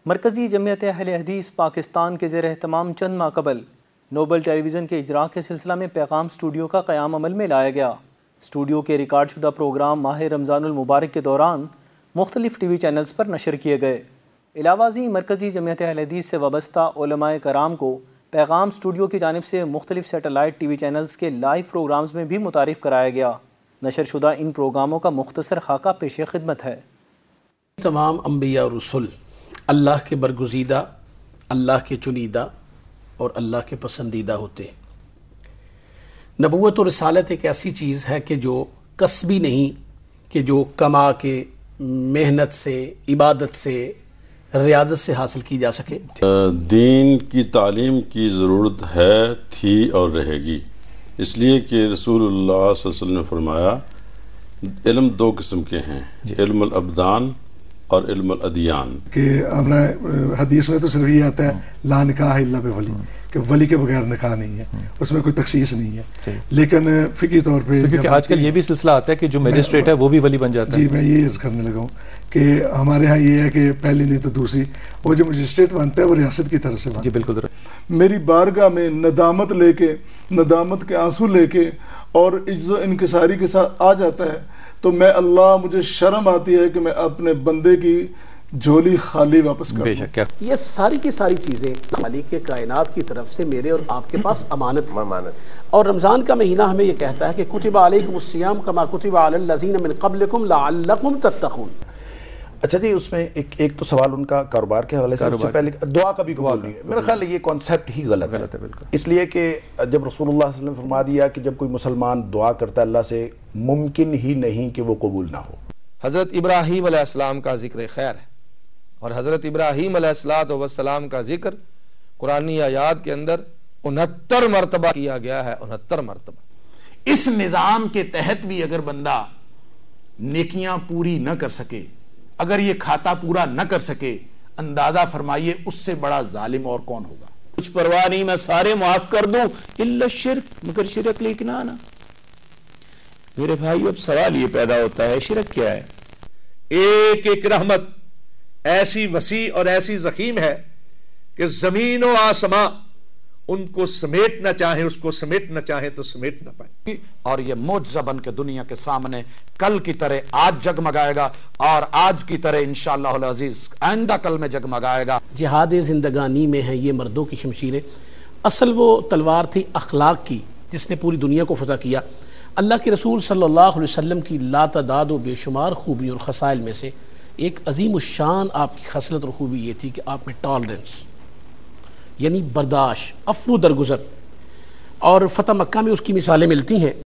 مرکزی جمعیت اہل حدیث پاکستان کے زیر اہتمام چند ماہ قبل نوبل ٹیلی ویژن کے اجراء کے سلسلہ میں پیغام اسٹوڈیو کا قیام عمل میں لایا گیا۔ اسٹوڈیو کے ریکارڈ شدہ پروگرام ماہ رمضان المبارک کے دوران مختلف ٹی وی چینلز پر نشر کیے گئے۔ علاوہ ازیں مرکزی جمعیت اہل حدیث سے وابستہ علماء کرام کو پیغام اسٹوڈیو کی جانب سے مختلف سیٹلائٹ ٹی وی چینلز کے لائیو پروگرامز میں بھی متعارف کرایا گیا۔ نشر شدہ ان پروگراموں کا مختصر خاکہ پیش خدمت ہے۔ تمام انبیاء اور رسول اللہ کے برگزیدہ، اللہ کے چنیدہ اور اللہ کے پسندیدہ ہوتے ہیں۔ نبوت اور رسالت ایک ایسی چیز ہے کہ جو کسبی نہیں، کہ جو کما کے، محنت سے، عبادت سے، ریاضت سے حاصل کی جا سکے۔ دین کی تعلیم کی ضرورت ہے، تھی اور رہے گی، اس لیے کہ رسول اللہ صلی اللہ علیہ وسلم نے فرمایا علم دو قسم کے ہیں، علم الابدان اور علم الادیان۔ کہ ہمارا حدیث میں تو صرف یہ آتا ہے لا نکاح الا بولی، کہ ولی کے بغیر نکاح نہیں ہے، اس میں کوئی تخصیص نہیں ہے۔ لیکن فقہی طور پہ کیونکہ آج کل یہ بھی سلسلہ آتا ہے کہ جو میجسٹریٹ ہے وہ بھی ولی بن جاتا ہے۔ جی میں یہ عرض کرنے لگا ہوں کہ ہمارے ہاں یہ ہے کہ پہلی نہیں تو دوسری، وہ جو مجسٹریٹ بنتا ہے وہ ریاست کی طرف سے بنتا ہے۔ جی بالکل درست۔ میری بارگاہ میں ندامت لے کے، ندامت کے آنسو لے کے اور عجز و انکساری کے ساتھ آ جاتا ہے تو میں اللہ، مجھے شرم آتی ہے کہ میں اپنے بندے کی جھولی خالی واپس کر دوں۔ یہ ساری کی ساری چیزیں مالک کے کائنات کی طرف سے میرے اور آپ کے پاس امانت ہے۔ اور رمضان کا مہینہ ہمیں یہ کہتا ہے کہ کتب علیکم الصیام کما کتب علی الذین من قبلکم لعلکم تتقون۔ اچھا جی، اس میں ایک تو سوال ان کا کاروبار کے حوالے سے، اس سے پہلے دعا کبھی قبول نہیں ہے۔ میرا خیال ہے یہ کانسیپٹ ہی غلط ہے، اس لیے کہ جب رسول اللہ صلی اللہ علیہ وسلم فرما دیا کہ جب کوئی مسلمان دعا کرتا ہے اللہ سے، ممکن ہی نہیں کہ وہ قبول نہ ہو۔ حضرت ابراہیم علیہ السلام کا ذکر خیر ہے، اور حضرت ابراہیم علیہ السلام کا ذکر قرآنی آیات کے اندر 69 مرتبہ کیا گیا ہے، 69 مرتبہ۔ اس نظام کے تحت بھی اگر بندہ نیکیاں پوری نہ کر سکے، اگر یہ کھاتا پورا نہ کر سکے، اندازہ فرمائیے اس سے بڑا ظالم اور کون ہوگا۔ کچھ پرواہ نہیں، میں سارے معاف کر دوں الا شرک، مگر شرک لیکن آنا۔ میرے بھائی اب سوال یہ پیدا ہوتا ہے شرک کیا ہے؟ ایک ایک رحمت ایسی وسیع اور ایسی ضخیم ہے کہ زمین و آسماں ان کو سمیٹنا چاہیں، اس کو سمیٹنا چاہیں تو سمیٹ نہ پائیں۔ اور یہ معجزہ بن کے دنیا کے سامنے کل کی طرح آج جگمگائے گا، اور آج کی طرح انشاءاللہ العزیز آئندہ کل میں جگمگائے گا۔ جہاد زندگانی میں ہیں یہ مردوں کی شمشیریں۔ اصل وہ تلوار تھی اخلاق کی جس نے پوری دنیا کو فتح کیا۔ اللہ کے رسول صلی اللہ علیہ وسلم کی لاتعداد و بے شمار خوبیوں اور خصائل میں سے ایک عظیم الشان آپ کی خصلت اور خوبی یہ تھی کہ آپ میں ٹالرنس، یعنی برداشت، عفو درگزر، اور فتح مکہ میں اس کی مثالیں ملتی ہیں۔